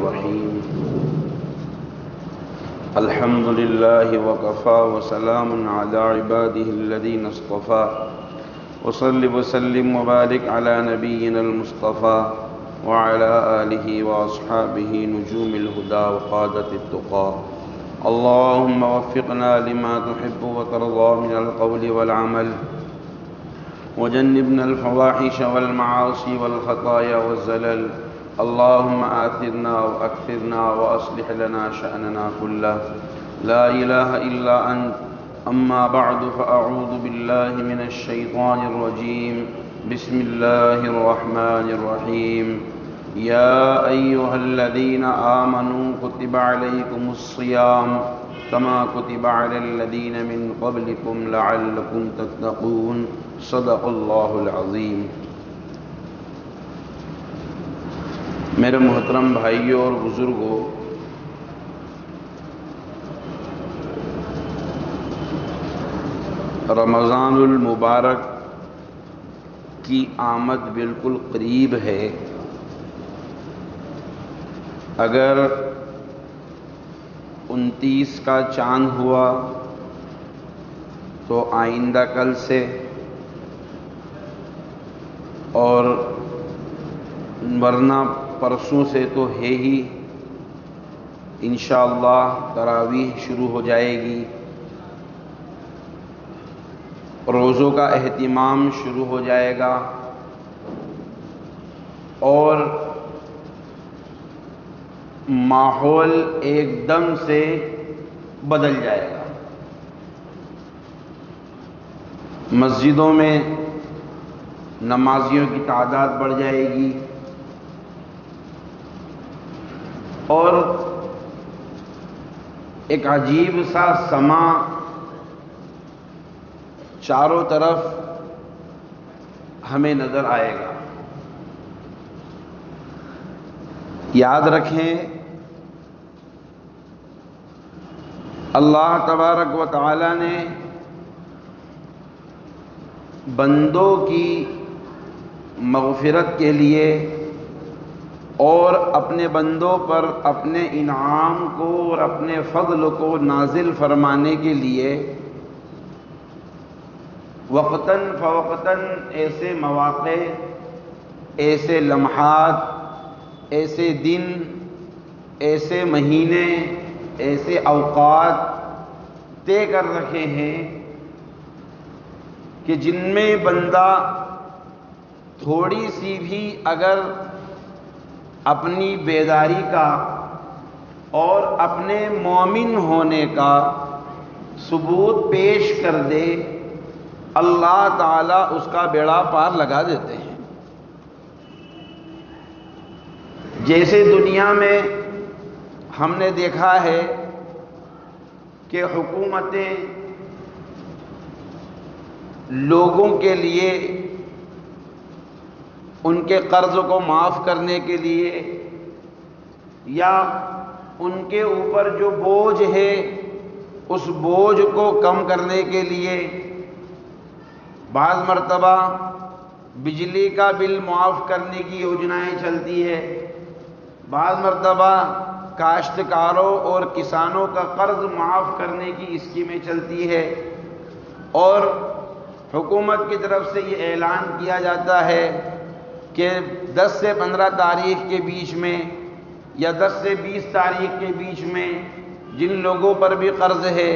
الرحيم الحمد لله وكفى وسلام على عباده الذين اصطفى وصل وسلم وبارك على نبينا المصطفى وعلى آله وأصحابه نجوم الهدى وقادة التقى اللهم وفقنا لما تحب وترضى من القول والعمل وجنبنا الفواحش والمعاصي والخطايا والزلل اللهم آثرنا وأكثرنا وأصلح لنا شأننا كله لا إله إلا أنت أما بعد فأعوذ بالله من الشيطان الرجيم بسم الله الرحمن الرحيم يا أيها الذين آمنوا كتب عليكم الصيام كما كتب على الذين من قبلكم لعلكم تتقون صدق اللہ العظیم۔ میرے محترم بھائیوں اور بزرگوں، رمضان المبارک کی آمد بالکل قریب ہے۔ اگر 29 کا چاند ہوا تو آئندہ کل سے، اور ورنہ پرسوں سے تو ہے ہی، انشاءاللہ تراویح شروع ہو جائے گی، روزوں کا اہتمام شروع ہو جائے گا اور ماحول ایک دم سے بدل جائے گا۔ مسجدوں میں نمازیوں کی تعداد بڑھ جائے گی اور ایک عجیب سا سما چاروں طرف ہمیں نظر آئے گا۔ یاد رکھیں، اللہ تبارک و تعالی نے بندوں کی مغفرت کے لیے اور اپنے بندوں پر اپنے انعام کو اور اپنے فضل کو نازل فرمانے کے لیے وقتاً فوقتاً ایسے مواقع، ایسے لمحات، ایسے دن، ایسے مہینے، ایسے اوقات طے کر رکھے ہیں کہ جن میں بندہ تھوڑی سی بھی اگر اپنی بیداری کا اور اپنے مومن ہونے کا ثبوت پیش کر دے، اللہ تعالیٰ اس کا بیڑا پار لگا دیتے ہیں۔ جیسے دنیا میں ہم نے دیکھا ہے کہ حکومتیں لوگوں کے لیے ان کے قرض کو معاف کرنے کے لیے یا ان کے اوپر جو بوجھ ہے اس بوجھ کو کم کرنے کے لیے بعض مرتبہ بجلی کا بل معاف کرنے کی یوجنائیں چلتی ہے، بعض مرتبہ کاشتکاروں اور کسانوں کا قرض معاف کرنے کی اسکیمیں چلتی ہے، اور حکومت کی طرف سے یہ اعلان کیا جاتا ہے کہ 10 سے 15 تاریخ کے بیچ میں یا 10 سے 20 تاریخ کے بیچ میں جن لوگوں پر بھی قرض ہے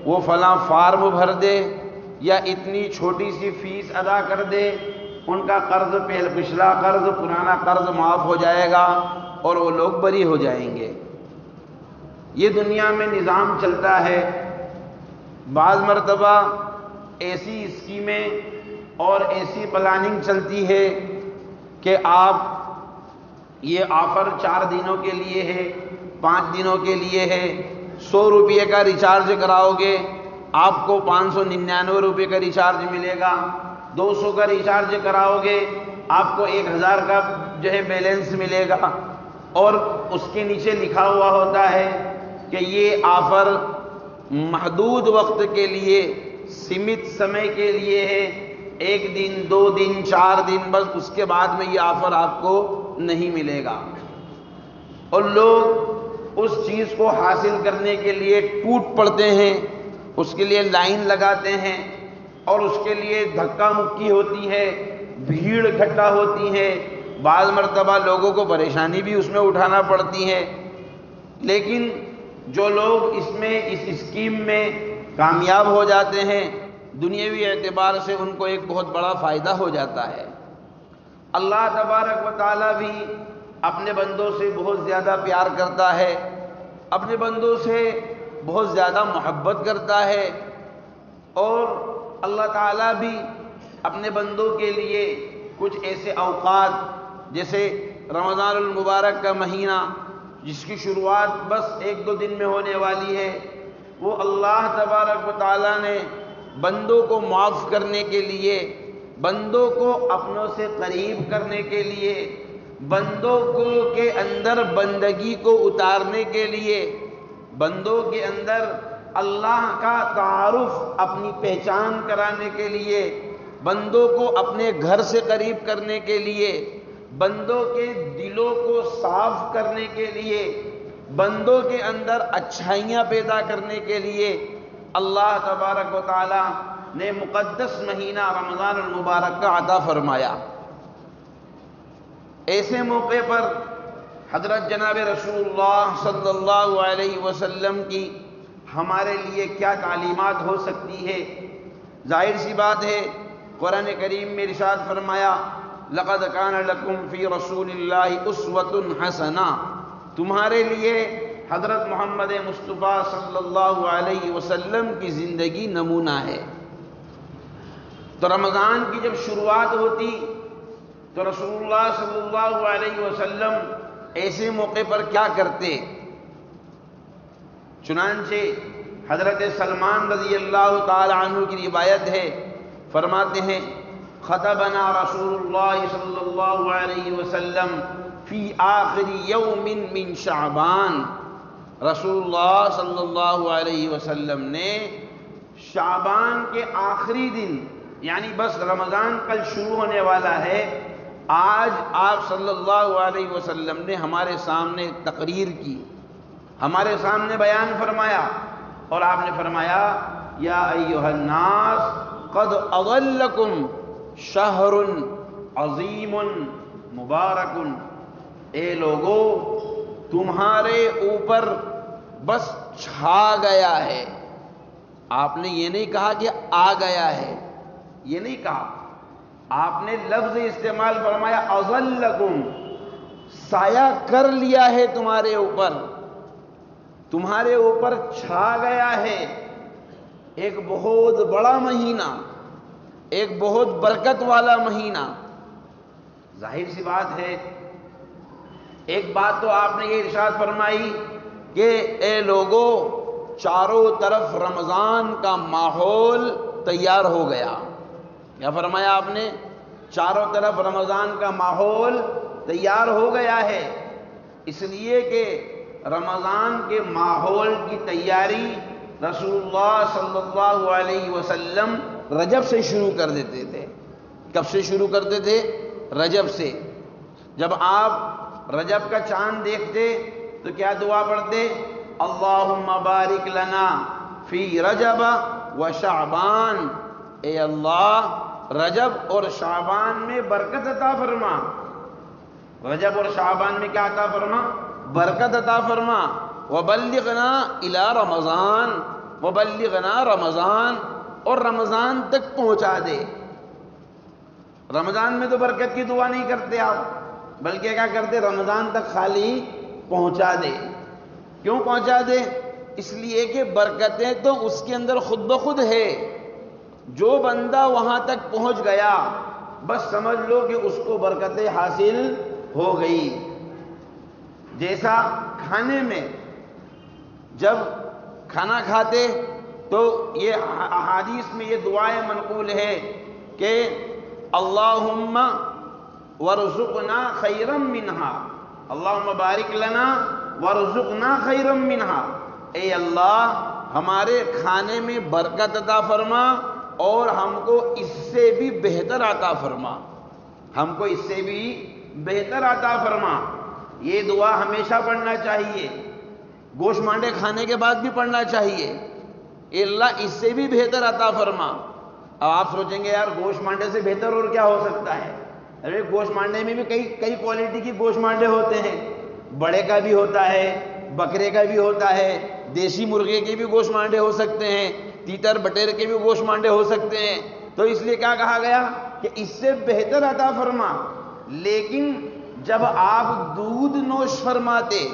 وہ فلاں فارم بھر دے یا اتنی چھوٹی سی فیس ادا کر دے، ان کا قرض، پچھلا قرض، پرانا قرض معاف ہو جائے گا اور وہ لوگ بری ہو جائیں گے۔ یہ دنیا میں نظام چلتا ہے۔ بعض مرتبہ ایسی اسکیمیں اور ایسی پلاننگ چلتی ہے کہ آپ یہ آفر 4 دنوں کے لیے ہے، 5 دنوں کے لیے ہے، 100 روپے کا ریچارج کراؤ گے آپ کو 599 روپے کا ریچارج ملے گا، 200 کا ریچارج کراؤ گے آپ کو 1000 کا بیلنس ملے گا، اور اس کے نیچے لکھا ہوا ہوتا ہے کہ یہ آفر محدود وقت کے لیے، سیمت سمے کے لیے ہے، 1 دن 2 دن 4 دن، بس اس کے بعد میں یہ آفر آپ کو نہیں ملے گا۔ اور لوگ اس چیز کو حاصل کرنے کے لیے ٹوٹ پڑتے ہیں، اس کے لیے لائن لگاتے ہیں، اور اس کے لیے دھکا مکی ہوتی ہے، بھیڑ اکٹھا ہوتی ہے، بعض مرتبہ لوگوں کو پریشانی بھی اس میں اٹھانا پڑتی ہے۔ لیکن جو لوگ اس میں اس اسکیم میں کامیاب ہو جاتے ہیں، دنیاوی اعتبار سے ان کو ایک بہت بڑا فائدہ ہو جاتا ہے۔ اللہ تبارک و تعالیٰ بھی اپنے بندوں سے بہت زیادہ پیار کرتا ہے، اپنے بندوں سے بہت زیادہ محبت کرتا ہے، اور اللہ تعالیٰ بھی اپنے بندوں کے لیے کچھ ایسے اوقات، جیسے رمضان المبارک کا مہینہ جس کی شروعات بس 1-2 دن میں ہونے والی ہے، وہ اللہ تبارک و تعالیٰ نے بندوں کو معاف کرنے کے لیے، بندوں کو اپنوں سے قریب کرنے کے لیے، بندوں کو کے اندر بندگی کو اتارنے کے لیے، بندوں کے اندر اللہ کا تعارف، اپنی پہچان کرانے کے لیے، بندوں کو اپنے گھر سے قریب کرنے کے لیے، بندوں کے دلوں کو صاف کرنے کے لیے، بندوں کے اندر اچھائیاں پیدا کرنے کے لیے اللہ تبارک و تعالی نے مقدس مہینہ رمضان المبارک کا عطا فرمایا۔ ایسے موقع پر حضرت جناب رسول اللہ صلی اللہ علیہ وسلم کی ہمارے لیے کیا تعلیمات ہو سکتی ہے؟ ظاہر سی بات ہے، قرآن کریم میں ارشاد فرمایا، لَقَدْ كَانَ لَكُمْ فِي رَسُولِ اللَّهِ أُسْوَةٌ حَسَنَةٌ، تمہارے لیے حضرت محمد مصطفیٰ صلی اللہ علیہ وسلم کی زندگی نمونہ ہے۔ تو رمضان کی جب شروعات ہوتی تو رسول اللہ صلی اللہ علیہ وسلم ایسے موقع پر کیا کرتے؟ چنانچہ حضرت سلمان رضی اللہ تعالی عنہ کی روایت ہے، فرماتے ہیں، خطبنا رسول اللہ صلی اللہ علیہ وسلم فی آخر یوم من شعبان، رسول اللہ صلی اللہ علیہ وسلم نے شعبان کے آخری دن، یعنی بس رمضان کل شروع ہونے والا ہے، آج آپ صلی اللہ علیہ وسلم نے ہمارے سامنے تقریر کی، ہمارے سامنے بیان فرمایا، اور آپ نے فرمایا، یا ایھا الناس قد اضلکم شہر عظیم مبارک، اے لوگو تمہارے اوپر بس چھا گیا ہے۔ آپ نے یہ نہیں کہا کہ آ گیا ہے، یہ نہیں کہا، آپ نے لفظ استعمال فرمایا اضلکم، سایہ کر لیا ہے تمہارے اوپر، تمہارے اوپر چھا گیا ہے ایک بہت بڑا مہینہ، ایک بہت برکت والا مہینہ۔ ظاہر سی بات ہے، ایک بات تو آپ نے یہ ارشاد فرمائی کہ اے لوگو چاروں طرف رمضان کا ماحول تیار ہو گیا۔ کیا فرمایا آپ نے؟ چاروں طرف رمضان کا ماحول تیار ہو گیا ہے، اس لیے کہ رمضان کے ماحول کی تیاری رسول اللہ صلی اللہ علیہ وسلم رجب سے شروع کر دیتے تھے۔ کب سے شروع کرتے تھے؟ رجب سے۔ جب آپ رجب کا چاند دیکھتے تو کیا دعا پڑھتے؟ اللہم بارک لنا فی رجب و شعبان، اے اللہ رجب اور شعبان میں برکت عطا فرما، رجب اور شعبان میں کیا عطا فرما؟ برکت عطا فرما، وبلغنا الی رمضان، وبلغنا رمضان، اور رمضان تک پہنچا دے۔ رمضان میں تو برکت کی دعا نہیں کرتے آپ، بلکہ کیا کرتے؟ رمضان تک خالی پہنچا دے۔ کیوں پہنچا دے؟ اس لیے کہ برکتیں تو اس کے اندر خود بخود ہے، جو بندہ وہاں تک پہنچ گیا بس سمجھ لو کہ اس کو برکتیں حاصل ہو گئی۔ جیسا کھانے میں جب کھانا کھاتے تو یہ احادیث میں یہ دعائیں منقول ہے کہ اللہم ورزقنا خیرا منہا، اللہم بارک لنا ورزقنا خیرا منہا، اے اللہ ہمارے کھانے میں برکت عطا فرما اور ہم کو اس سے بھی بہتر عطا فرما، ہم کو اس سے بھی بہتر عطا فرما۔ یہ دعا ہمیشہ پڑھنا چاہیے، گوشت مانڈے کھانے کے بعد بھی پڑھنا چاہیے، اے اللہ اس سے بھی بہتر عطا فرما۔ اب آپ سوچیں گے یار گوشت مانڈے سے بہتر اور کیا ہو سکتا ہے؟ ارے گوشت مانڈے میں بھی کئی کوالٹی کی گوشت مانڈے ہوتے ہیں، بڑے کا بھی ہوتا ہے، بکرے کا بھی ہوتا ہے، دیسی مرغے کے بھی گوشت مانڈے ہو سکتے ہیں، تیتر بٹیر کے بھی گوشت مانڈے ہو سکتے ہیں۔ تو اس لیے کیا کہا گیا کہ اس سے بہتر عطا فرما۔ لیکن جب آپ دودھ نوش فرماتے،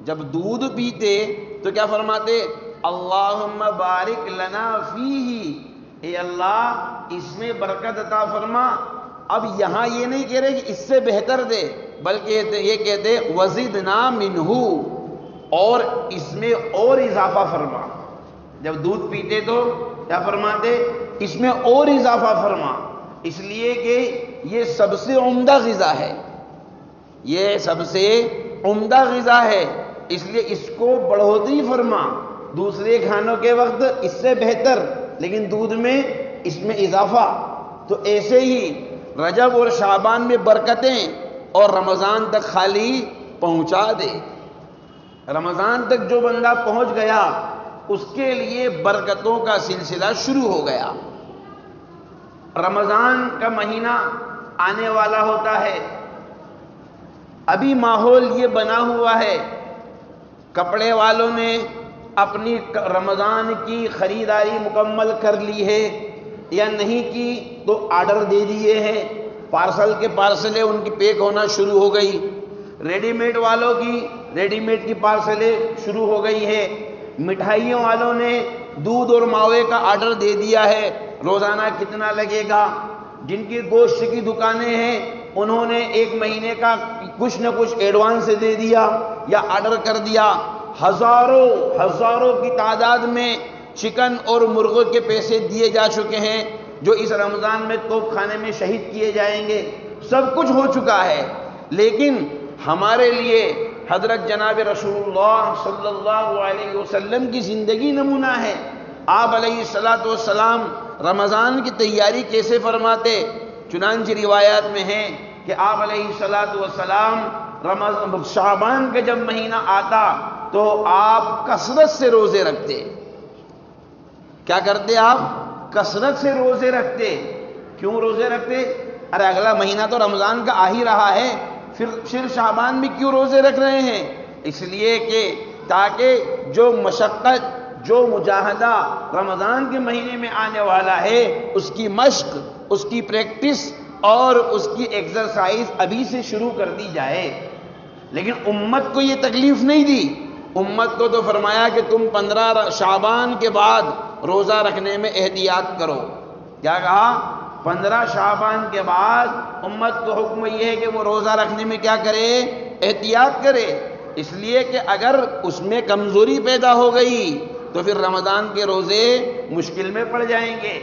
جب دودھ پیتے تو کیا فرماتے؟ اللہم بارک لنا فیہ، اے اللہ اس میں برکت عطا فرما۔ اب یہاں یہ نہیں کہہ رہے کہ اس سے بہتر دے، بلکہ یہ کہتے وزدنا منہ، اور اس میں اور اضافہ فرما۔ جب دودھ پیتے تو کیا فرماتے؟ اس میں اور اضافہ فرما، اس لیے کہ یہ سب سے عمدہ غذا ہے، یہ سب سے عمدہ غذا ہے، اس لیے اس کو بڑھوتری فرما۔ دوسرے کھانوں کے وقت اس سے بہتر، لیکن دودھ میں اس میں اضافہ۔ تو ایسے ہی رجب اور شعبان میں برکتیں، اور رمضان تک خالی پہنچا دے۔ رمضان تک جو بندہ پہنچ گیا اس کے لیے برکتوں کا سلسلہ شروع ہو گیا۔ رمضان کا مہینہ آنے والا ہوتا ہے، ابھی ماحول یہ بنا ہوا ہے، کپڑے والوں نے اپنی رمضان کی خریداری مکمل کر لی ہے یا نہیں کی تو آرڈر دے دیے ہیں، پارسل کے پارسلیں ان کی پیک ہونا شروع ہو گئی، ریڈی میڈ والوں کی ریڈی میڈ کی پارسلیں شروع ہو گئی ہے، مٹھائیوں والوں نے دودھ اور ماوے کا آرڈر دے دیا ہے روزانہ کتنا لگے گا، جن کی گوشت کی دکانیں ہیں انہوں نے ایک مہینے کا کچھ نہ کچھ ایڈوانس دے دیا یا آرڈر کر دیا، ہزاروں کی تعداد میں چکن اور مرغوں کے پیسے دیے جا چکے ہیں جو اس رمضان میں توپ خانے میں شہید کیے جائیں گے، سب کچھ ہو چکا ہے۔ لیکن ہمارے لیے حضرت جناب رسول اللہ صلی اللہ علیہ وسلم کی زندگی نمونہ ہے۔ آپ علیہ السلام رمضان کی تیاری کیسے فرماتے؟ چنانچہ روایات میں ہے کہ آپ علیہ السلام شعبان کا جب مہینہ آتا تو آپ کثرت سے روزے رکھتے۔ کیا کرتے آپ؟ کثرت سے روزے رکھتے۔ کیوں روزے رکھتے؟ ارے اگلا مہینہ تو رمضان کا آ ہی رہا ہے، پھر شعبان میں کیوں روزے رکھ رہے ہیں؟ اس لیے کہ تاکہ جو مشقت، جو مجاہدہ رمضان کے مہینے میں آنے والا ہے اس کی مشق، اس کی پریکٹس اور اس کی ایکسرسائز ابھی سے شروع کر دی جائے۔ لیکن امت کو یہ تکلیف نہیں دی، امت کو تو فرمایا کہ تم 15 شعبان کے بعد روزہ رکھنے میں احتیاط کرو۔ کیا کہا؟ 15 شعبان کے بعد امت کو حکم یہ ہے کہ وہ روزہ رکھنے میں کیا کرے؟ احتیاط کرے، اس لیے کہ اگر اس میں کمزوری پیدا ہو گئی تو پھر رمضان کے روزے مشکل میں پڑ جائیں گے۔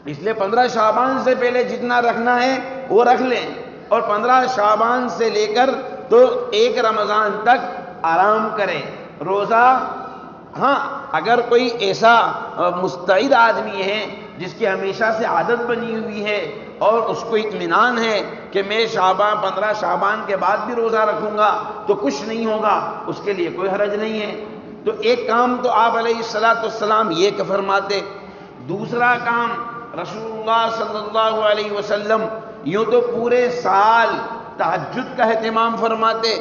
اس لیے 15 شعبان سے پہلے جتنا رکھنا ہے وہ رکھ لیں، اور 15 شعبان سے لے کر تو 1 رمضان تک آرام کریں روزہ۔ ہاں اگر کوئی ایسا مستعد آدمی ہے جس کی ہمیشہ سے عادت بنی ہوئی ہے اور اس کو اطمینان ہے کہ میں 15 شعبان کے بعد بھی روزہ رکھوں گا تو کچھ نہیں ہوگا، اس کے لیے کوئی حرج نہیں ہے۔ تو ایک کام تو آپ علیہ السلام یہ کہ فرماتے۔ دوسرا کام رسول اللہ صلی اللہ علیہ وسلم یوں تو پورے سال تہجد کا اہتمام فرماتے،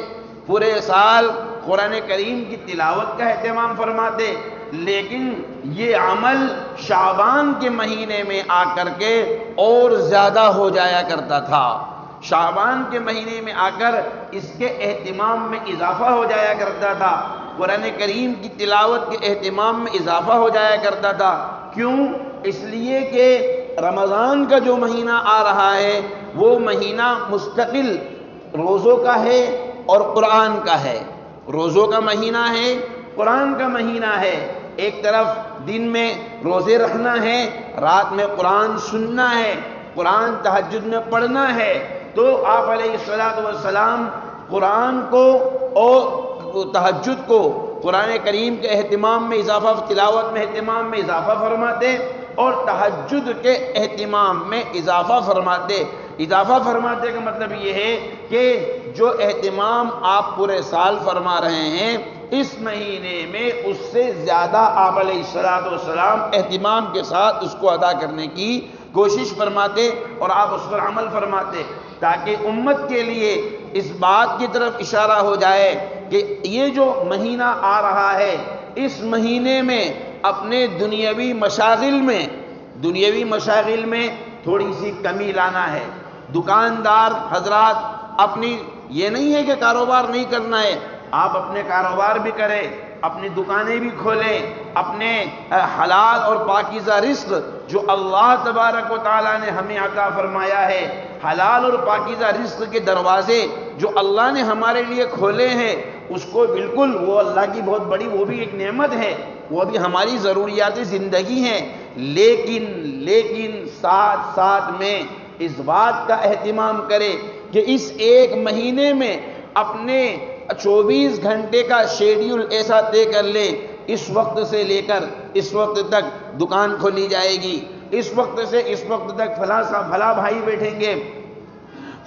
پورے سال قرآن کریم کی تلاوت کا اہتمام فرماتے، لیکن یہ عمل شعبان کے مہینے میں آ کر کے اور زیادہ ہو جایا کرتا تھا۔ شعبان کے مہینے میں آ کر اس کے اہتمام میں اضافہ ہو جایا کرتا تھا، قرآن کریم کی تلاوت کے اہتمام میں اضافہ ہو جایا کرتا تھا۔ کیوں؟ اس لیے کہ رمضان کا جو مہینہ آ رہا ہے وہ مہینہ مستقل روزوں کا ہے اور قرآن کا ہے۔ روزوں کا مہینہ ہے، قرآن کا مہینہ ہے۔ ایک طرف دن میں روزے رکھنا ہے، رات میں قرآن سننا ہے، قرآن تہجد میں پڑھنا ہے۔ تو آپ علیہ السلام قرآن کو اور تہجد کو قرآن کریم کے اہتمام میں اضافہ، تلاوت میں اہتمام میں اضافہ فرماتے اور تہجد کے اہتمام میں اضافہ فرماتے۔ اضافہ فرماتے کا مطلب یہ ہے کہ جو اہتمام آپ پورے سال فرما رہے ہیں، اس مہینے میں اس سے زیادہ آپ علیہ السلام اہتمام کے ساتھ اس کو ادا کرنے کی کوشش فرماتے اور آپ اس پر عمل فرماتے، تاکہ امت کے لیے اس بات کی طرف اشارہ ہو جائے کہ یہ جو مہینہ آ رہا ہے، اس مہینے میں اپنے دنیاوی مشاغل میں تھوڑی سی کمی لانا ہے۔ دکاندار حضرات اپنی، یہ نہیں ہے کہ کاروبار نہیں کرنا ہے، آپ اپنے کاروبار بھی کریں، اپنی دکانیں بھی کھولیں، اپنے حلال اور پاکیزہ رزق جو اللہ تبارک و تعالیٰ نے ہمیں عطا فرمایا ہے، حلال اور پاکیزہ رزق کے دروازے جو اللہ نے ہمارے لیے کھولے ہیں، اس کو بالکل، وہ اللہ کی بہت بڑی، وہ بھی ایک نعمت ہے، وہ بھی ہماری ضروریات زندگی ہیں، لیکن ساتھ ساتھ میں اس بات کا اہتمام کرے کہ اس ایک مہینے میں اپنے 24 گھنٹے کا شیڈیول ایسا طے کر لے، اس وقت سے لے کر اس وقت تک دکان کھولی جائے گی، اس وقت سے اس وقت تک فلاں بھائی بیٹھیں گے،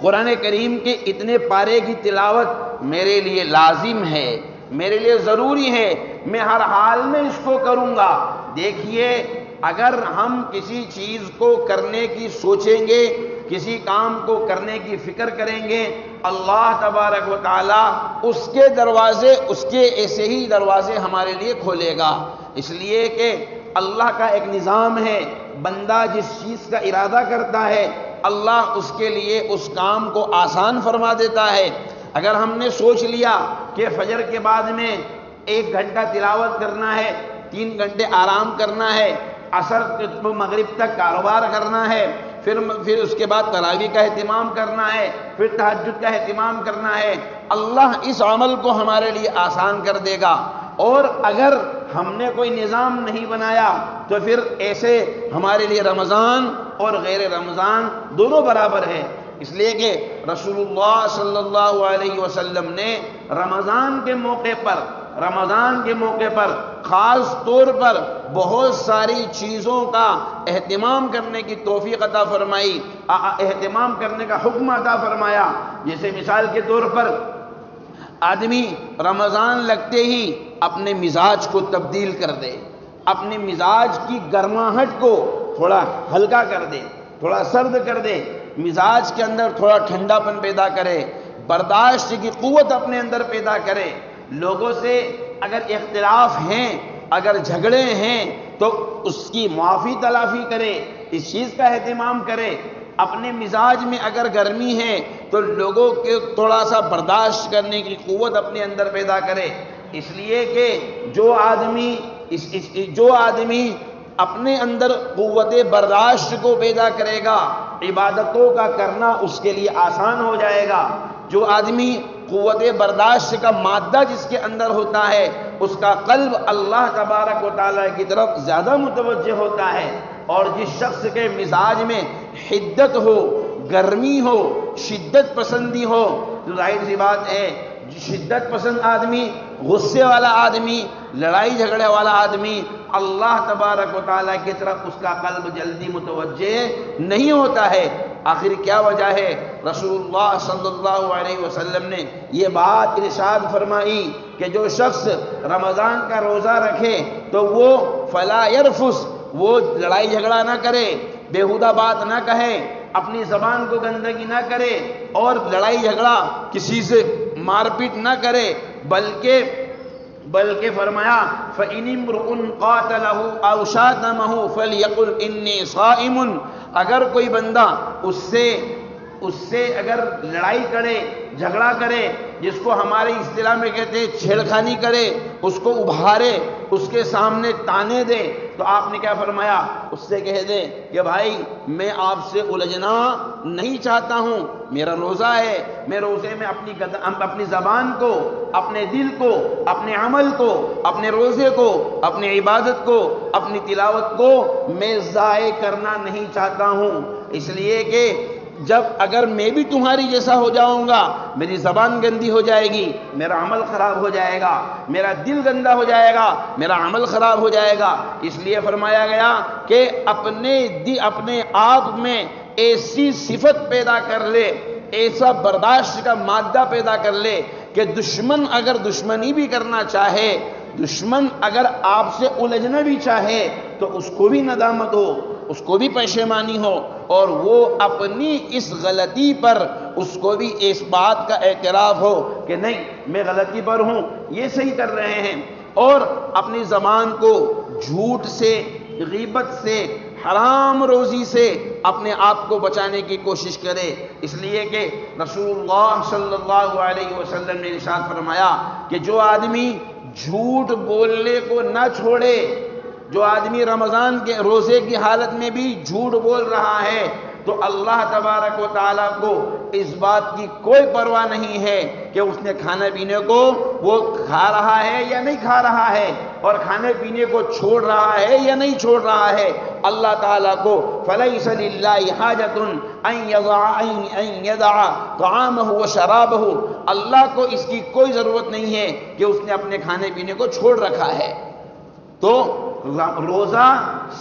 قرآن کریم کے اتنے پارے کی تلاوت میرے لیے لازم ہے، میرے لیے ضروری ہے، میں ہر حال میں اس کو کروں گا۔ دیکھیے، اگر ہم کسی چیز کو کرنے کی سوچیں گے، کسی کام کو کرنے کی فکر کریں گے، اللہ تبارک و تعالیٰ اس کے دروازے، اس کے ایسے ہی دروازے ہمارے لیے کھولے گا، اس لیے کہ اللہ کا ایک نظام ہے، بندہ جس چیز کا ارادہ کرتا ہے اللہ اس کے لیے اس کام کو آسان فرما دیتا ہے۔ اگر ہم نے سوچ لیا کہ فجر کے بعد میں 1 گھنٹہ تلاوت کرنا ہے، 3 گھنٹے آرام کرنا ہے، عصر مغرب تک کاروبار کرنا ہے، پھر اس کے بعد تراویح کا اہتمام کرنا ہے، پھر تہجد کا اہتمام کرنا ہے، اللہ اس عمل کو ہمارے لیے آسان کر دے گا۔ اور اگر ہم نے کوئی نظام نہیں بنایا تو پھر ایسے ہمارے لیے رمضان اور غیر رمضان دونوں برابر ہے، اس لیے کہ رسول اللہ صلی اللہ علیہ وسلم نے رمضان کے موقع پر خاص طور پر بہت ساری چیزوں کا اہتمام کرنے کی توفیق عطا فرمائی، اہتمام کرنے کا حکم عطا فرمایا۔ جیسے مثال کے طور پر آدمی رمضان لگتے ہی اپنے مزاج کو تبدیل کر دے، اپنے مزاج کی گرماہٹ کو تھوڑا ہلکا کر دے، تھوڑا سرد کر دے، مزاج کے اندر تھوڑا ٹھنڈا پن پیدا کرے، برداشت کی قوت اپنے اندر پیدا کرے، لوگوں سے اگر اختلاف ہیں، اگر جھگڑے ہیں تو اس کی معافی تلافی کرے، اس چیز کا اہتمام کرے، اپنے مزاج میں اگر گرمی ہے تو لوگوں کے تھوڑا سا برداشت کرنے کی قوت اپنے اندر پیدا کرے، اس لیے کہ جو آدمی اپنے اندر قوت برداشت کو پیدا کرے گا، عبادتوں کا کرنا اس کے لیے آسان ہو جائے گا۔ جو آدمی قوت برداشت کا مادہ جس کے اندر ہوتا ہے، اس کا قلب اللہ تبارک و تعالیٰ کی طرف زیادہ متوجہ ہوتا ہے، اور جس شخص کے مزاج میں حدت ہو، گرمی ہو، شدت پسندی ہو، تو ظاہر سی بات ہے شدت پسند آدمی، غصے والا آدمی، لڑائی جھگڑے والا آدمی، اللہ تبارک و تعالیٰ کی طرف اس کا قلب جلدی متوجہ نہیں ہوتا ہے۔ آخر کیا وجہ ہے؟ رسول اللہ صلی اللہ علیہ وسلم نے یہ بات ارشاد فرمائی کہ جو شخص رمضان کا روزہ رکھے تو وہ فلا یرفث، وہ لڑائی جھگڑا نہ کرے، بیہودہ بات نہ کہے، اپنی زبان کو گندگی نہ کرے، اور لڑائی جھگڑا کسی سے مار پیٹ نہ کرے، بلکہ فرمایا فَإِنِ امْرُؤٌ قَاتَلَهُ أَوْ شَاتَمَهُ فَلْيَقُلْ إِنِّي صَائِمٌ، اگر کوئی بندہ اس سے اگر لڑائی کرے، جھگڑا کرے، جس کو ہماری اصطلاح میں کہتے ہیں چھیڑخانی کرے، اس کو ابھارے، اس کے سامنے تانے دے، تو آپ نے کیا فرمایا؟ اس سے کہہ دے کہ بھائی میں آپ سے الجھنا نہیں چاہتا ہوں، میرا روزہ ہے، میں روزے میں اپنی زبان کو، اپنے دل کو، اپنے عمل کو، اپنے روزے کو، اپنی عبادت کو، اپنی تلاوت کو میں ضائع کرنا نہیں چاہتا ہوں، اس لیے کہ اگر میں بھی تمہاری جیسا ہو جاؤں گا، میری زبان گندی ہو جائے گی، میرا عمل خراب ہو جائے گا، میرا دل گندا ہو جائے گا، میرا عمل خراب ہو جائے گا، اس لیے فرمایا گیا کہ اپنے آپ میں ایسی صفت پیدا کر لے ایسا برداشت کا مادہ پیدا کر لے کہ دشمن اگر دشمنی بھی کرنا چاہے، دشمن اگر آپ سے الجھنا بھی چاہے تو اس کو بھی ندامت ہو، اس کو بھی پشیمانی ہو، اور وہ اپنی اس غلطی پر اس کو بھی اس بات کا اعتراف ہو کہ نہیں میں غلطی پر ہوں، یہ صحیح کر رہے ہیں، اور اپنی زبان کو جھوٹ سے، غیبت سے، حرام روزی سے اپنے آپ کو بچانے کی کوشش کرے۔ اس لیے کہ رسول اللہ صلی اللہ علیہ وسلم نے ارشاد فرمایا کہ جو آدمی جھوٹ بولنے کو نہ چھوڑے، جو آدمی رمضان کے روزے کی حالت میں بھی جھوٹ بول رہا ہے، تو اللہ تبارک و تعالیٰ کو اس بات کی کوئی پرواہ نہیں ہے کہ اس نے کھانے پینے کو وہ کھا رہا ہے یا نہیں کھا رہا ہے، اور کھانے پینے کو چھوڑ رہا ہے یا نہیں چھوڑ رہا ہے۔ اللہ تعالیٰ کو فَلَيْسَ لِلَّهِ حَاجَةٌ أَن يَدَعَ طَعَامَهُ وَشَرَابَهُ، اللہ کو اس کی کوئی ضرورت نہیں ہے کہ اس نے اپنے کھانے پینے کو چھوڑ رکھا ہے۔ تو روزہ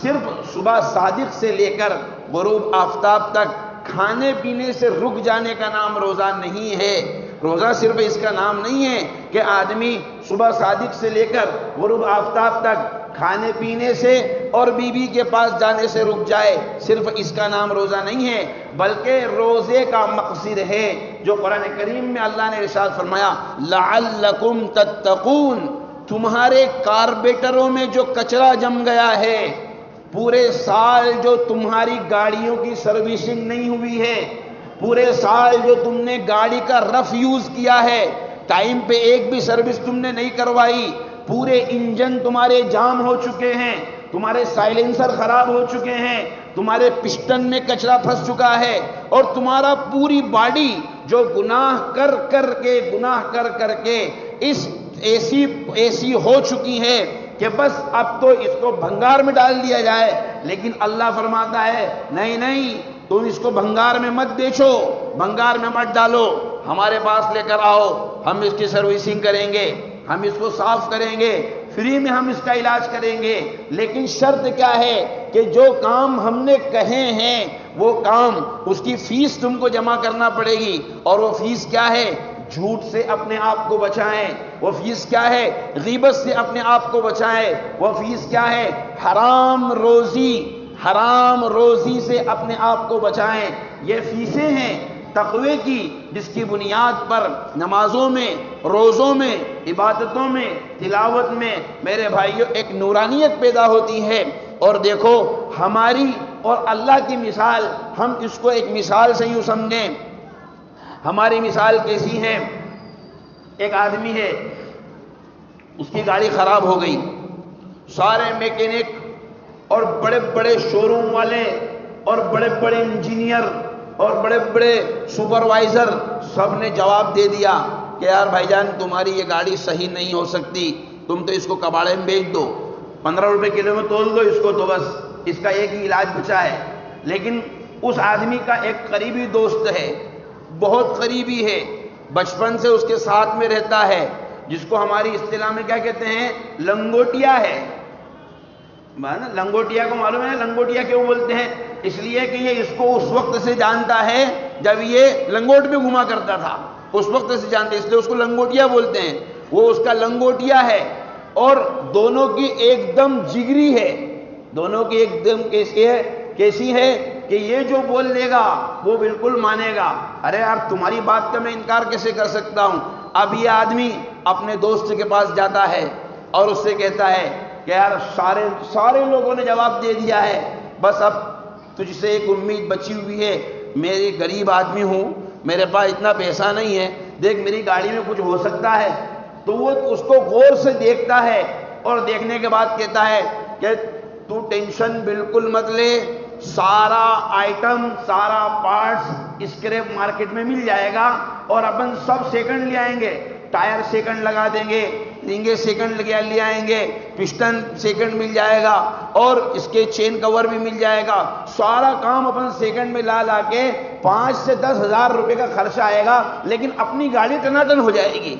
صرف صبح صادق سے لے کر غروب آفتاب تک کھانے پینے سے رک جانے کا نام روزہ نہیں ہے۔ روزہ صرف اس کا نام نہیں ہے کہ آدمی صبح صادق سے لے کر غروب آفتاب تک کھانے پینے سے اور بیوی کے پاس جانے سے رک جائے، صرف اس کا نام روزہ نہیں ہے، بلکہ روزے کا مقصد ہے جو قرآن کریم میں اللہ نے ارشاد فرمایا لعلکم تتقون، تمہارے کاربیٹروں میں جو کچرا جم گیا ہے، پورے سال جو تمہاری گاڑیوں کی سروسنگ نہیں ہوئی ہے، پورے سال جو تم نے گاڑی کا رف یوز کیا ہے، ٹائم پہ ایک بھی سروس تم نے نہیں کروائی، پورے انجن تمہارے جام ہو چکے ہیں، تمہارے سائلنسر خراب ہو چکے ہیں، تمہارے پسٹن میں کچرا پھنس چکا ہے، اور تمہارا پوری باڈی جو گناہ کر کر کے اس ایسی ہو چکی ہے کہ بس اب تو اس کو بھنگار میں ڈال دیا جائے، لیکن اللہ فرماتا ہے نہیں، تم اس کو بھنگار میں مت بیچو، بھنگار میں مت ڈالو، ہمارے پاس لے کر آؤ، ہم اس کی سروسنگ کریں گے، ہم اس کو صاف کریں گے، فری میں ہم اس کا علاج کریں گے، لیکن شرط کیا ہے کہ جو کام ہم نے کہے ہیں وہ کام، اس کی فیس تم کو جمع کرنا پڑے گی، اور وہ فیس کیا ہے؟ جھوٹ سے اپنے آپ کو بچائیں، وہ فیس کیا ہے؟ غیبت سے اپنے آپ کو بچائیں، وہ فیس کیا ہے؟ حرام روزی سے اپنے آپ کو بچائیں۔ یہ فیسیں ہیں تقوی کی، جس کی بنیاد پر نمازوں میں، روزوں میں، عبادتوں میں، تلاوت میں میرے بھائیوں ایک نورانیت پیدا ہوتی ہے۔ اور دیکھو ہماری اور اللہ کی مثال، ہم اس کو ایک مثال سے یوں سمجھیں، ہماری مثال کیسی ہے؟ ایک آدمی ہے، اس کی گاڑی خراب ہو گئی، سارے میکینک اور بڑے بڑے شو روم والے اور بڑے بڑے انجینئر اور بڑے بڑے سپروائزر سب نے جواب دے دیا کہ یار بھائی جان تمہاری یہ گاڑی صحیح نہیں ہو سکتی، تم تو اس کو کباڑے میں بیچ دو، 15 روپے کلو میں تول دو اس کو، تو بس اس کا ایک ہی علاج بچا ہے۔ لیکن اس آدمی کا ایک قریبی دوست ہے، بہت قریبی ہے، بچپن سے اس کے ساتھ میں رہتا ہے، جس کو ہماری اصطلاح میں کیا کہتے ہیں؟ لنگوٹیا ہے۔ لنگوٹیا کو معلوم ہے لنگوٹیا کیوں بولتے ہیں؟ اس لیے کہ یہ اس کو اس وقت سے جانتا ہے جب یہ لنگوٹ میں گھوما کرتا تھا، اس وقت سے جانتے، اس لیے اس کو لنگوٹیا بولتے ہیں، وہ اس کا لنگوٹیا ہے۔ اور دونوں کی ایک دم جگری ہے، دونوں کی ایک دم کیسی ہے کہ یہ جو بول لے گا وہ بالکل مانے گا۔ ارے یار تمہاری بات کا میں انکار کیسے کر سکتا ہوں؟ اب یہ آدمی اپنے دوست کے پاس جاتا ہے اور اس سے کہتا ہے کہ یار سارے لوگوں نے جواب دے دیا ہے، بس اب تجھ سے ایک امید بچی ہوئی ہے، میری غریب آدمی ہوں، میرے پاس اتنا پیسہ نہیں ہے، دیکھ میری گاڑی میں کچھ ہو سکتا ہے۔ تو وہ اس کو غور سے دیکھتا ہے اور دیکھنے کے بعد کہتا ہے کہ تو ٹینشن بالکل مت لے، سارا آئٹم، سارا پارٹس اسکریپ مارکیٹ میں مل جائے گا، اور اپن سب سیکنڈ لے آئیں گے، ٹائر سیکنڈ لگا دیں گے، رنگے سیکنڈ لے آئیں گے، پسٹن سیکنڈ مل جائے گا، اور اس کے چین کور بھی مل جائے گا، سارا کام اپن سیکنڈ میں لا کے 5 سے 10 ہزار روپے کا خرچہ آئے گا، لیکن اپنی گاڑی ٹناٹن ہو جائے گی۔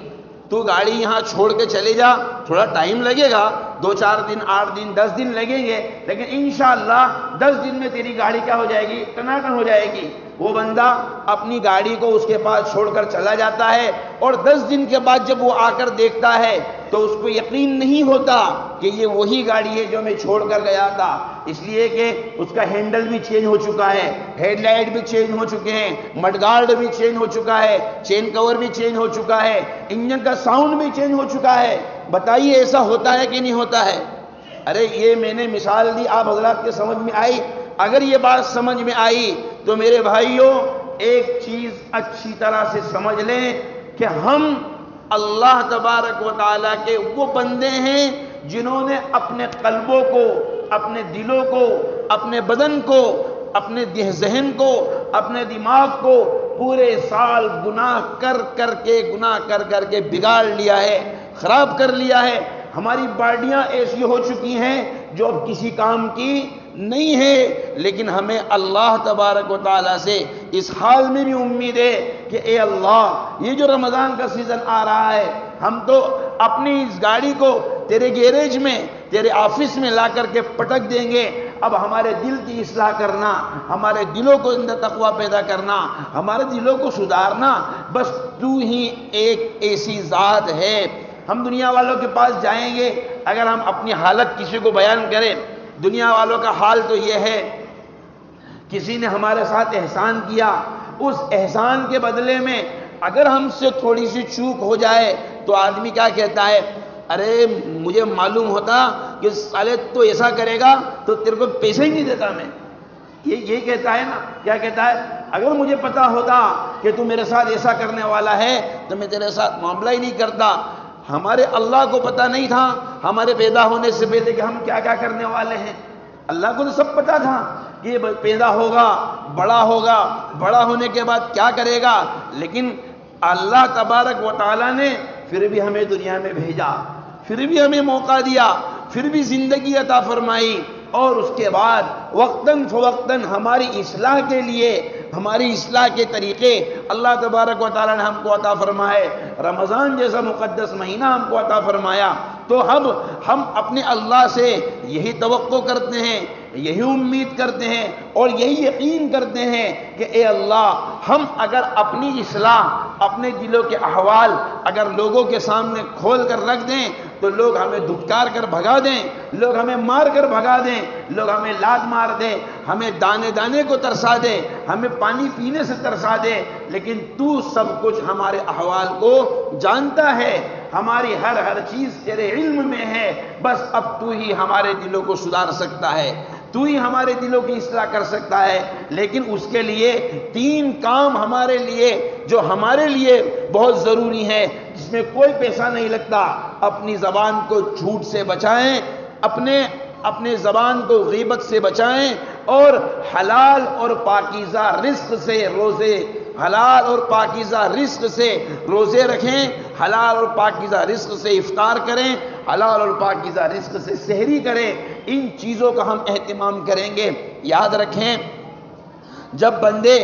تو گاڑی یہاں چھوڑ کے چلے جا، تھوڑا ٹائم لگے گا، 2-4 دن، 8 دن، 10 دن لگیں گے، لیکن انشاءاللہ 10 دن میں تیری گاڑی کیا ہو جائے گی؟ ٹناٹن ہو جائے گی۔ وہ بندہ اپنی گاڑی کو اس کے پاس چھوڑ کر چلا جاتا ہے، اور 10 دن کے بعد جب وہ آ کر دیکھتا ہے تو اس کو یقین نہیں ہوتا کہ یہ وہی گاڑی ہے جو میں چھوڑ کر گیا تھا، اس لیے کہ اس کا ہینڈل بھی چینج ہو چکا ہے، ہیڈ لائٹ بھی چینج ہو چکے ہیں، مڈ گارڈ بھی چینج ہو چکا ہے، چین کور بھی چینج ہو چکا ہے، انجن کا ساؤنڈ بھی چینج ہو چکا ہے۔ بتائیے ایسا ہوتا ہے کہ نہیں ہوتا ہے؟ ارے یہ میں نے مثال دی، آپ حضرات کے سمجھ میں آئی؟ اگر یہ بات سمجھ میں آئی تو میرے بھائیوں ایک چیز اچھی طرح سے سمجھ لیں کہ ہم اللہ تبارک و تعالیٰ کے وہ بندے ہیں جنہوں نے اپنے قلبوں کو، اپنے دلوں کو، اپنے بدن کو، اپنے ذہن کو، اپنے دماغ کو پورے سال گناہ کر کر کے بگاڑ لیا ہے، خراب کر لیا ہے۔ ہماری باڈیاں ایسی ہو چکی ہیں جو اب کسی کام کی نہیں ہے، لیکن ہمیں اللہ تبارک و تعالیٰ سے اس حال میں بھی امید ہے کہ اے اللہ یہ جو رمضان کا سیزن آ رہا ہے، ہم تو اپنی اس گاڑی کو تیرے گیریج میں، تیرے آفس میں لا کر کے پٹک دیں گے، اب ہمارے دل کی اصلاح کرنا، ہمارے دلوں کو اندر تقویٰ پیدا کرنا، ہمارے دلوں کو سدھارنا، بس تو ہی ایک ایسی ذات ہے۔ ہم دنیا والوں کے پاس جائیں گے، اگر ہم اپنی حالت کسی کو بیان کریں، دنیا والوں کا حال تو یہ ہے، کسی نے ہمارے ساتھ احسان کیا، اس احسان کے بدلے میں اگر ہم سے تھوڑی سی چوک ہو جائے تو آدمی کیا کہتا ہے؟ ارے مجھے معلوم ہوتا کہ سالے تو ایسا کرے گا تو تیرے کو پیسے ہی نہیں دیتا میں، یہ کہتا ہے نا، کیا کہتا ہے؟ اگر مجھے پتا ہوتا کہ تو میرے ساتھ ایسا کرنے والا ہے تو میں تیرے ساتھ معاملہ ہی نہیں کرتا۔ ہمارے اللہ کو پتا نہیں تھا ہمارے پیدا ہونے سے پہلے کہ ہم کیا کیا کرنے والے ہیں؟ اللہ کو تو سب پتا تھا کہ یہ پیدا ہوگا، بڑا ہونے کے بعد کیا کرے گا، لیکن اللہ تبارک و تعالیٰ نے پھر بھی ہمیں دنیا میں بھیجا، پھر بھی ہمیں موقع دیا، پھر بھی زندگی عطا فرمائی، اور اس کے بعد وقتاً فوقتاً ہماری اصلاح کے لیے، ہماری اصلاح کے طریقے اللہ تبارک و تعالیٰ نے ہم کو عطا فرمائے۔ رمضان جیسا مقدس مہینہ ہم کو عطا فرمایا، تو اب ہم اپنے اللہ سے یہی توقع کرتے ہیں، یہی امید کرتے ہیں اور یہی یقین کرتے ہیں کہ اے اللہ ہم اگر اپنی اصلاح، اپنے دلوں کے احوال اگر لوگوں کے سامنے کھول کر رکھ دیں تو لوگ ہمیں دھتکار کر بھگا دیں، لوگ ہمیں مار کر بھگا دیں، لوگ ہمیں لات مار دیں، ہمیں دانے دانے کو ترسا دیں، ہمیں پانی پینے سے ترسا دیں، لیکن تو سب کچھ ہمارے احوال کو جانتا ہے، ہماری ہر چیز تیرے علم میں ہے، بس اب تو ہی ہمارے دلوں کو سدھار سکتا ہے، تو ہی ہمارے دلوں کی اصلاح کر سکتا ہے۔ لیکن اس کے لیے 3 کام ہمارے لیے، جو ہمارے لیے بہت ضروری ہے، جس میں کوئی پیسہ نہیں لگتا۔ اپنی زبان کو جھوٹ سے بچائیں، اپنے زبان کو غیبت سے بچائیں، اور حلال اور پاکیزہ رزق سے روزے رکھیں، حلال اور پاکیزہ رزق سے افطار کریں، حلال اور پاکیزہ رزق سے سحری کریں۔ ان چیزوں کا ہم اہتمام کریں گے۔ یاد رکھیں، جب بندے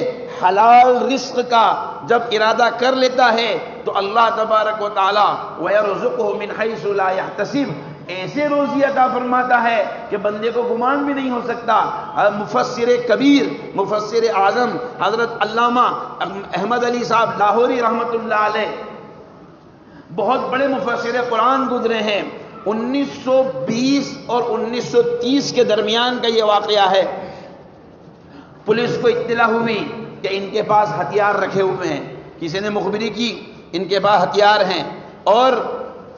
حلال رزق کا جب ارادہ کر لیتا ہے تو اللہ تبارک و تعالی وَيَرْزُقُهُ مِنْ حَيْثُ لَا يَحْتَسِبُ، ایسے روزی عطا فرماتا ہے کہ بندے کو گمان بھی نہیں ہو سکتا۔ مفسر کبیر، مفسر اعظم حضرت علامہ احمد علی صاحب لاہوری رحمۃ اللہ علیہ بہت بڑے مفسر قرآن گزرے ہیں۔ 1920 اور 1930 کے درمیان کا یہ واقعہ ہے۔ پولیس کو اطلاع ہوئی کہ ان کے پاس ہتھیار رکھے ہوئے ہیں، کسی نے مخبری کی ان کے پاس ہتھیار ہیں اور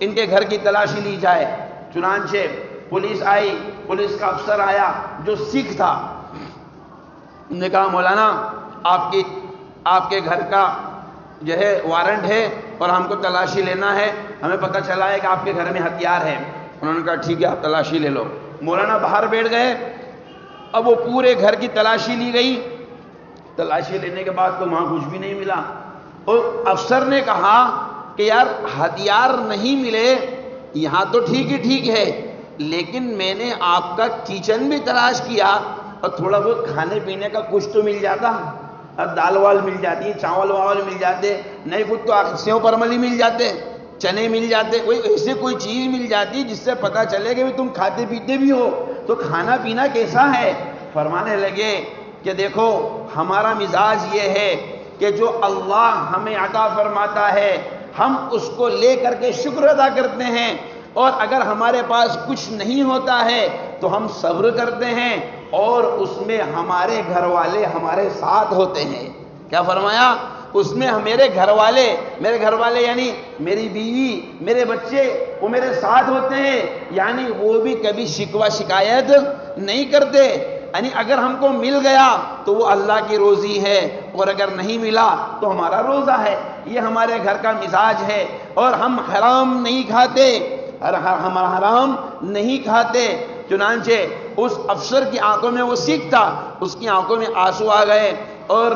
ان کے گھر کی تلاشی لی جائے۔ چنانچہ پولیس آئی، پولیس کا افسر آیا جو سکھ تھا، انہوں نے کہا مولانا آپ کے گھر کا جو ہے وارنٹ ہے اور ہم کو تلاشی لینا ہے، ہمیں پتہ چلا ہے کہ آپ کے گھر میں ہتھیار ہے۔ انہوں نے کہا ٹھیک ہے آپ تلاشی لے لو۔ مولانا باہر بیٹھ گئے، اب وہ پورے گھر کی تلاشی لی گئی۔ تلاشی لینے کے بعد تو وہاں کچھ بھی نہیں ملا، اور افسر نے کہا کہ یار ہتھیار نہیں ملے یہاں تو ٹھیک ہے، لیکن میں نے آپ کا کچن بھی تلاش کیا اور تھوڑا بہت کھانے پینے کا کچھ تو مل جاتا، اب دال وال مل جاتی، چاول واول مل جاتے، نہیں کچھ تو سیو پرملی مل جاتے، چنے مل جاتے، ایسے کوئی چیز مل جاتی جس سے پتہ چلے کہ تم کھاتے پیتے بھی ہو، تو کھانا پینا کیسا ہے؟ فرمانے لگے کہ دیکھو ہمارا مزاج یہ ہے کہ جو اللہ ہمیں عطا فرماتا ہے ہم اس کو لے کر کے شکر ادا کرتے ہیں، اور اگر ہمارے پاس کچھ نہیں ہوتا ہے تو ہم صبر کرتے ہیں، اور اس میں ہمارے گھر والے ہمارے ساتھ ہوتے ہیں۔ کیا فرمایا؟ اس میں میرے گھر والے یعنی میری بیوی، میرے بچے، وہ میرے ساتھ ہوتے ہیں، یعنی وہ بھی کبھی شکوہ شکایت نہیں کرتے۔ یعنی اگر ہم کو مل گیا تو وہ اللہ کی روزی ہے، اور اگر نہیں ملا تو ہمارا روزہ ہے۔ یہ ہمارے گھر کا مزاج ہے، اور ہم حرام نہیں کھاتے، ہم حرام نہیں کھاتے۔ چنانچہ اس افسر کی آنکھوں میں وہ سکھ تھا، اس کی آنکھوں میں آنسو آ گئے، اور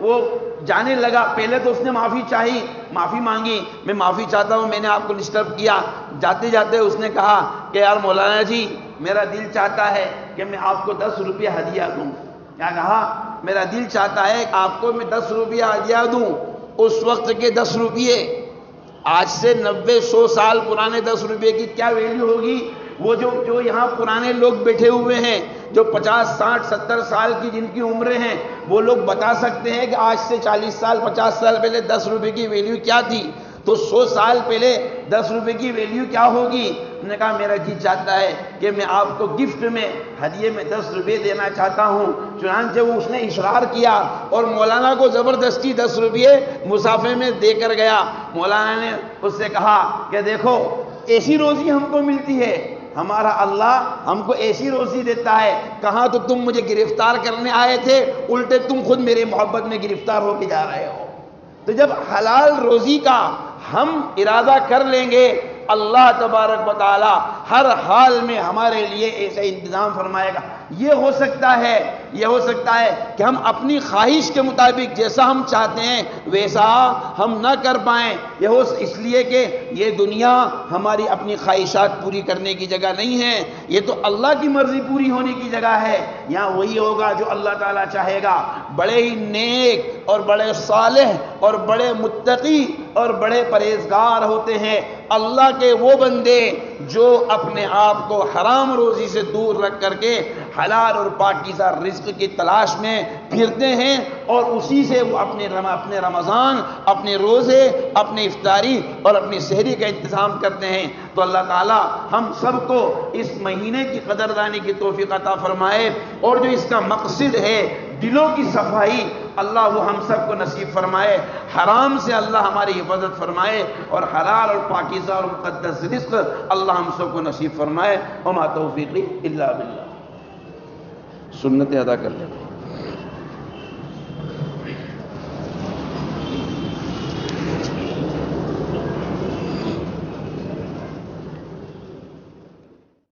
وہ جانے لگا۔ پہلے تو اس نے معافی مانگی، میں معافی چاہتا ہوں، میں نے آپ کو ڈسٹرب کیا۔ جاتے جاتے اس نے کہا کہ یار مولانا جی، میرا دل چاہتا ہے کہ میں آپ کو 10 روپیہ ہدیہ دوں۔ کیا کہا؟ میرا دل چاہتا ہے کہ آپ کو میں 10 روپیہ ہدیہ دوں۔ اس وقت کے 10 روپیے آج سے 90-100 سال پرانے 10 روپے کی کیا ویلیو ہوگی؟ وہ جو یہاں پرانے لوگ بیٹھے ہوئے ہیں، جو 50, 60, 70 سال کی جن کی عمریں ہیں، وہ لوگ بتا سکتے ہیں کہ آج سے 40 سال 50 سال پہلے 10 روپے کی ویلیو کیا تھی، تو 100 سال پہلے 10 روپے کی ویلیو کیا ہوگی؟ انہوں نے کہا میرا جی چاہتا ہے کہ میں آپ کو گفٹ میں، ہدیے میں 10 روپے دینا چاہتا ہوں۔ چنانچہ وہ اس نے اصرار کیا، اور مولانا کو زبردستی 10 روپے مسافے میں دے کر گیا۔ مولانا نے اس سے کہا کہ دیکھو ایسی روزی ہم کو ملتی ہے، ہمارا اللہ ہم کو ایسی روزی دیتا ہے، کہاں تو تم مجھے گرفتار کرنے آئے تھے، الٹے تم خود میرے محبت میں گرفتار ہو کے جا رہے ہو۔ تو جب حلال روزی کا ہم ارادہ کر لیں گے، اللہ تبارک و تعالی ہر حال میں ہمارے لیے ایسا انتظام فرمائے گا۔ یہ ہو سکتا ہے کہ ہم اپنی خواہش کے مطابق جیسا ہم چاہتے ہیں ویسا ہم نہ کر پائیں، اس لیے کہ یہ دنیا ہماری اپنی خواہشات پوری کرنے کی جگہ نہیں ہے، یہ تو اللہ کی مرضی پوری ہونے کی جگہ ہے۔ یہاں وہی ہوگا جو اللہ تعالیٰ چاہے گا۔ بڑے ہی نیک اور بڑے صالح اور بڑے متقی اور بڑے پرہیزگار ہوتے ہیں اللہ کے وہ بندے جو اپنے آپ کو حرام روزی سے دور رکھ کر کے حلال اور پاکیزہ رزق کی تلاش میں پھرتے ہیں، اور اسی سے وہ اپنے رمضان، اپنے روزے، اپنے افطاری اور اپنی سحری کا انتظام کرتے ہیں۔ تو اللہ تعالی ہم سب کو اس مہینے کی قدردانی کی توفیق عطا فرمائے، اور جو اس کا مقصد ہے دلوں کی صفائی، اللہ وہ ہم سب کو نصیب فرمائے۔ حرام سے اللہ ہماری حفاظت فرمائے، اور حلال اور پاکیزہ اور مقدس رزق اللہ ہم سب کو نصیب فرمائے۔ وما توفیقی الا باللہ۔ سنت ادا کر لیں۔